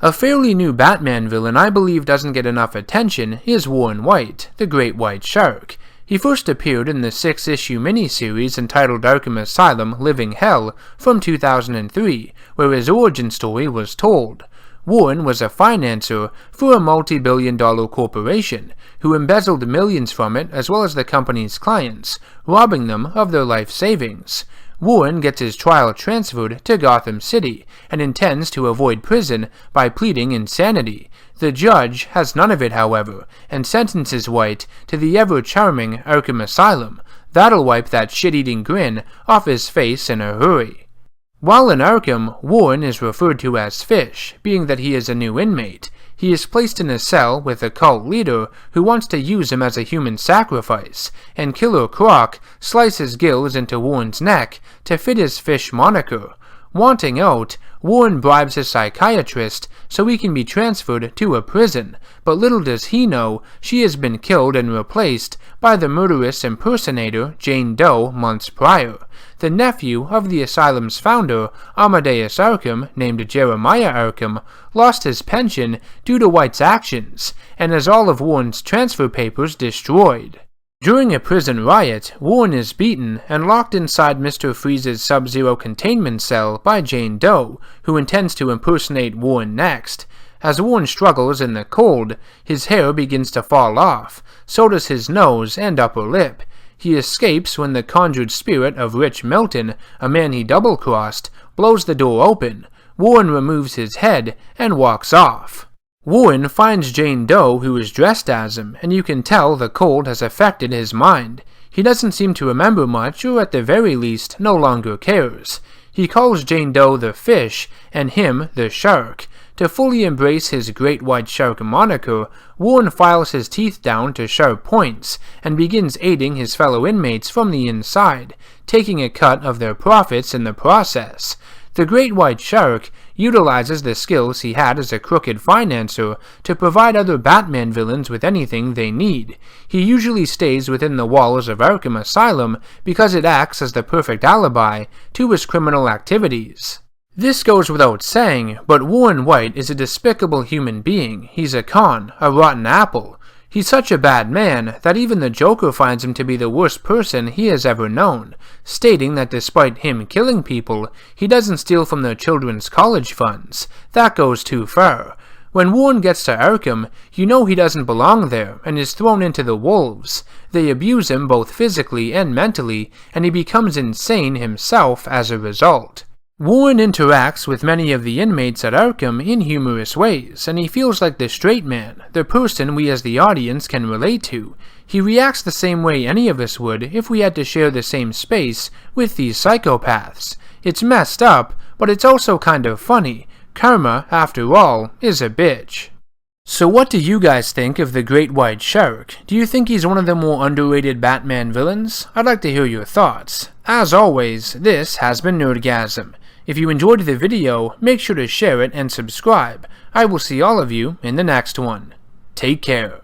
A fairly new Batman villain I believe doesn't get enough attention is Warren White, the Great White Shark. He first appeared in the 6-issue miniseries entitled Arkham Asylum Living Hell from 2003, where his origin story was told. Warren was a financier for a multi-billion-dollar corporation who embezzled millions from it as well as the company's clients, robbing them of their life savings. Warren gets his trial transferred to Gotham City and intends to avoid prison by pleading insanity. The judge has none of it, however, and sentences White to the ever-charming Arkham Asylum. That'll wipe that shit-eating grin off his face in a hurry. While in Arkham, Warren is referred to as Fish, being that he is a new inmate. He is placed in a cell with a cult leader who wants to use him as a human sacrifice, and Killer Croc slices gills into Warren's neck to fit his Fish moniker. Wanting out, Warren bribes his psychiatrist so he can be transferred to a prison, but little does he know she has been killed and replaced by the murderous impersonator Jane Doe months prior. The nephew of the asylum's founder, Amadeus Arkham, named Jeremiah Arkham, lost his pension due to White's actions, and has all of Warren's transfer papers destroyed. During a prison riot, Warren is beaten and locked inside Mr. Freeze's Sub-Zero containment cell by Jane Doe, who intends to impersonate Warren next. As Warren struggles in the cold, his hair begins to fall off, so does his nose and upper lip. He escapes when the conjured spirit of Rich Milton, a man he double-crossed, blows the door open. Warren removes his head and walks off. Warren finds Jane Doe, who is dressed as him, and you can tell the cold has affected his mind. He doesn't seem to remember much, or at the very least, no longer cares. He calls Jane Doe the Fish, and him the Shark. To fully embrace his Great White Shark moniker, Warren files his teeth down to sharp points, and begins aiding his fellow inmates from the inside, taking a cut of their profits in the process. The Great White Shark utilizes the skills he had as a crooked financier to provide other Batman villains with anything they need. He usually stays within the walls of Arkham Asylum because it acts as the perfect alibi to his criminal activities. This goes without saying, but Warren White is a despicable human being. He's a con, a rotten apple. He's such a bad man that even the Joker finds him to be the worst person he has ever known, stating that despite him killing people, he doesn't steal from their children's college funds. That goes too far. When Warren gets to Arkham, you know he doesn't belong there and is thrown into the wolves. They abuse him both physically and mentally, and he becomes insane himself as a result. Warren interacts with many of the inmates at Arkham in humorous ways, and he feels like the straight man, the person we as the audience can relate to. He reacts the same way any of us would if we had to share the same space with these psychopaths. It's messed up, but it's also kind of funny. Karma, after all, is a bitch. So what do you guys think of the Great White Shark? Do you think he's one of the more underrated Batman villains? I'd like to hear your thoughts. As always, this has been NerdGasm. If you enjoyed the video, make sure to share it and subscribe. I will see all of you in the next one. Take care.